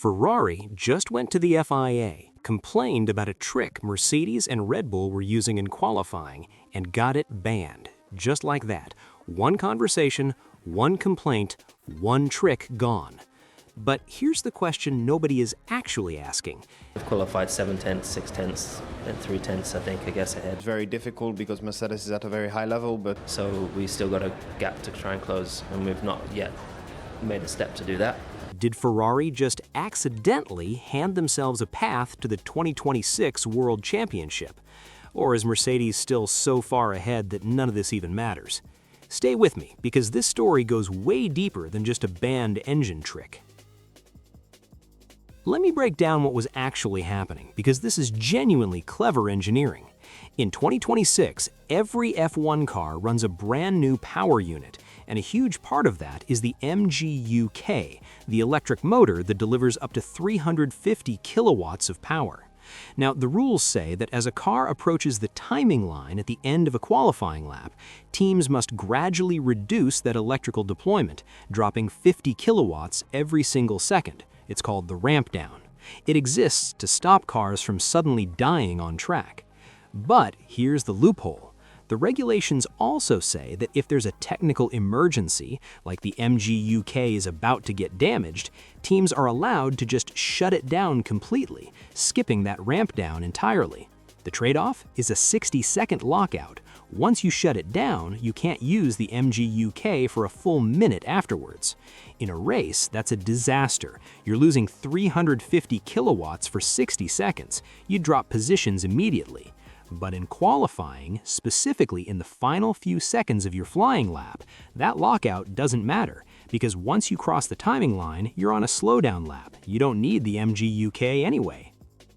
Ferrari just went to the FIA, complained about a trick Mercedes and Red Bull were using in qualifying, and got it banned. Just like that. One conversation, one complaint, one trick gone. But here's the question nobody is actually asking. We've qualified 7/10, 6/10, and 3/10, I think, I guess ahead. It's very difficult because Mercedes is at a very high level, but So we still got a gap to try and close, and we've not yet made a step to do that. Did Ferrari just accidentally hand themselves a path to the 2026 World Championship? Or is Mercedes still so far ahead that none of this even matters? Stay with me, because this story goes way deeper than just a banned engine trick. Let me break down what was actually happening, because this is genuinely clever engineering. In 2026, every F1 car runs a brand new power unit, and a huge part of that is the MGU-K, the electric motor that delivers up to 350 kilowatts of power. Now, the rules say that as a car approaches the timing line at the end of a qualifying lap, teams must gradually reduce that electrical deployment, dropping 50 kilowatts every single second. It's called the ramp down. It exists to stop cars from suddenly dying on track. But here's the loophole. The regulations also say that if there's a technical emergency, like the MGU-K is about to get damaged, teams are allowed to just shut it down completely, skipping that ramp down entirely. The trade-off is a 60-second lockout. Once you shut it down, you can't use the MGU-K for a full minute afterwards. In a race, that's a disaster. You're losing 350 kilowatts for 60 seconds. You drop positions immediately. But in qualifying, specifically in the final few seconds of your flying lap, that lockout doesn't matter, because once you cross the timing line, you're on a slowdown lap. You don't need the MGU-K anyway.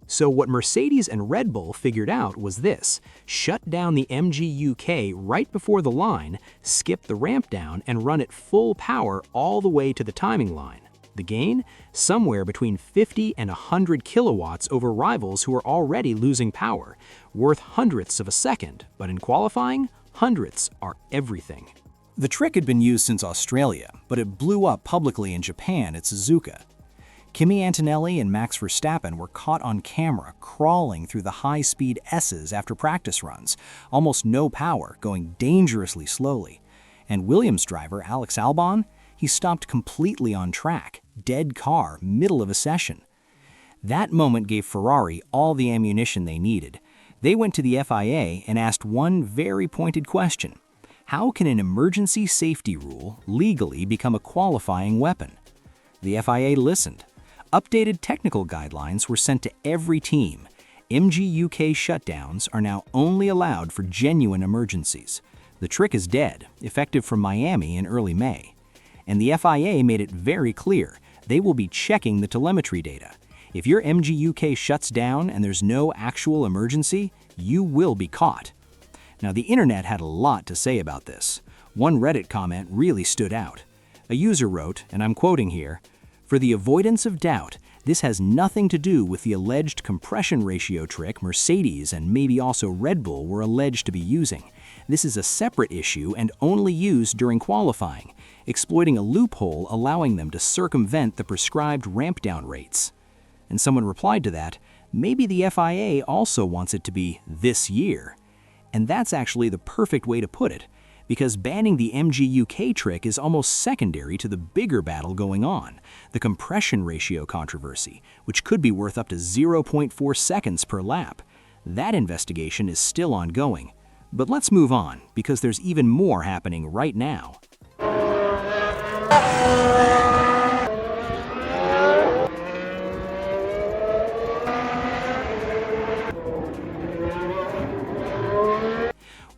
So what Mercedes and Red Bull figured out was this: shut down the MGU-K right before the line, skip the ramp down, and run at full power all the way to the timing line. The gain? Somewhere between 50 and 100 kilowatts over rivals who are already losing power, worth hundredths of a second, but in qualifying, hundredths are everything. The trick had been used since Australia, but it blew up publicly in Japan at Suzuka. Kimi Antonelli and Max Verstappen were caught on camera crawling through the high-speed S's after practice runs, almost no power, going dangerously slowly. And Williams driver Alex Albon? He stopped completely on track, dead car, middle of a session. That moment gave Ferrari all the ammunition they needed. They went to the FIA and asked one very pointed question: how can an emergency safety rule legally become a qualifying weapon? The FIA listened. Updated technical guidelines were sent to every team. MGU-K shutdowns are now only allowed for genuine emergencies. The trick is dead, effective from Miami in early May. And the FIA made it very clear they will be checking the telemetry data. If your MGU-K shuts down and there's no actual emergency, you will be caught. Now, the internet had a lot to say about this. One Reddit comment really stood out. A user wrote, and I'm quoting here, "For the avoidance of doubt, this has nothing to do with the alleged compression ratio trick Mercedes and maybe also Red Bull were alleged to be using. This is a separate issue and only used during qualifying, exploiting a loophole allowing them to circumvent the prescribed ramp-down rates." And someone replied to that, maybe the FIA also wants it to be this year. And that's actually the perfect way to put it, because banning the MGU-K trick is almost secondary to the bigger battle going on, the compression ratio controversy, which could be worth up to 0.4 seconds per lap. That investigation is still ongoing. But let's move on, because there's even more happening right now.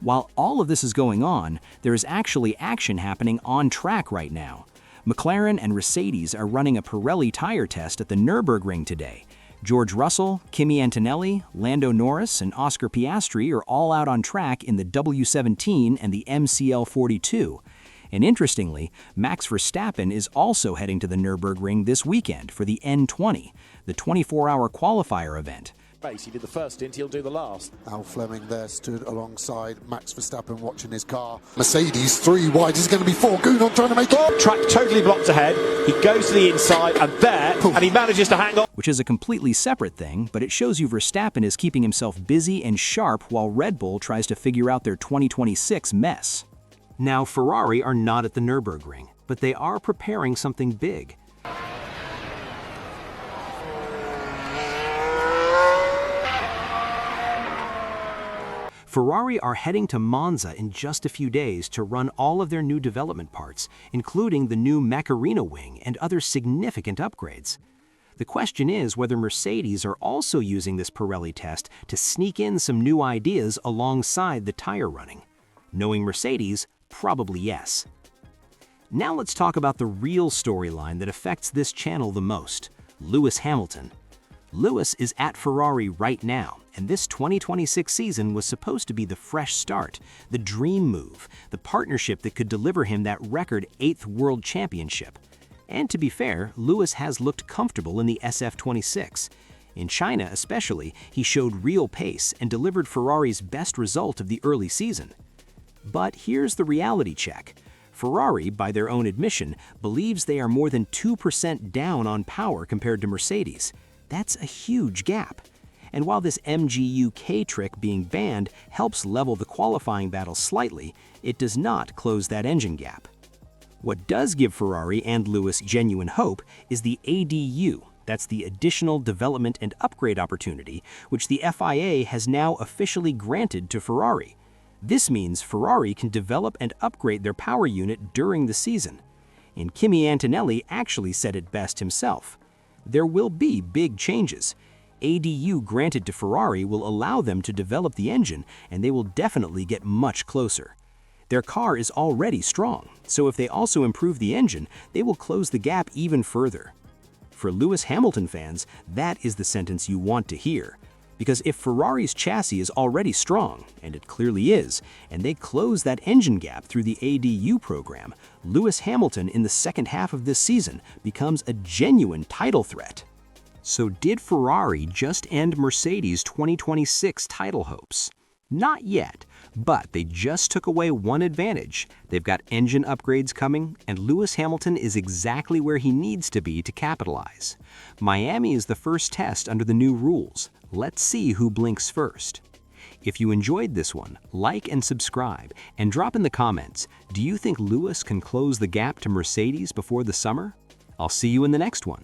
While all of this is going on, there is actually action happening on track right now. McLaren and Mercedes are running a Pirelli tire test at the Nürburgring today. George Russell, Kimi Antonelli, Lando Norris, and Oscar Piastri are all out on track in the W17 and the MCL42. And interestingly, Max Verstappen is also heading to the Nürburgring this weekend for the N20, the 24-hour qualifier event. Race. He did the first stint, he'll do the last. Al Fleming there stood alongside Max Verstappen watching his car. Mercedes 3 wide, is going to be 4. Gounon trying to make it. Track totally blocked ahead. He goes to the inside and there, and he manages to hang on. Which is a completely separate thing, but it shows you Verstappen is keeping himself busy and sharp while Red Bull tries to figure out their 2026 mess. Now, Ferrari are not at the Nürburgring, but they are preparing something big. Ferrari are heading to Monza in just a few days to run all of their new development parts, including the new Macarena wing and other significant upgrades. The question is whether Mercedes are also using this Pirelli test to sneak in some new ideas alongside the tire running. Knowing Mercedes, probably yes. Now let's talk about the real storyline that affects this channel the most, Lewis Hamilton. Lewis is at Ferrari right now, and this 2026 season was supposed to be the fresh start, the dream move, the partnership that could deliver him that record 8th World Championship. And to be fair, Lewis has looked comfortable in the SF26. In China especially, he showed real pace and delivered Ferrari's best result of the early season. But here's the reality check. Ferrari, by their own admission, believes they are more than 2% down on power compared to Mercedes. That's a huge gap. And while this MGU-K trick being banned helps level the qualifying battle slightly, it does not close that engine gap. What does give Ferrari and Lewis genuine hope is the ADU, that's the Additional Development and Upgrade Opportunity, which the FIA has now officially granted to Ferrari. This means Ferrari can develop and upgrade their power unit during the season. And Kimi Antonelli actually said it best himself. There will be big changes. ADU granted to Ferrari will allow them to develop the engine, and they will definitely get much closer. Their car is already strong, so if they also improve the engine, they will close the gap even further. For Lewis Hamilton fans, that is the sentence you want to hear. Because if Ferrari's chassis is already strong, and it clearly is, and they close that engine gap through the ADU program, Lewis Hamilton in the second half of this season becomes a genuine title threat. So did Ferrari just end Mercedes' 2026 title hopes? Not yet, but they just took away one advantage. They've got engine upgrades coming, and Lewis Hamilton is exactly where he needs to be to capitalize. Miami is the first test under the new rules. Let's see who blinks first. If you enjoyed this one, like and subscribe, and drop in the comments, do you think Lewis can close the gap to Mercedes before the summer? I'll see you in the next one.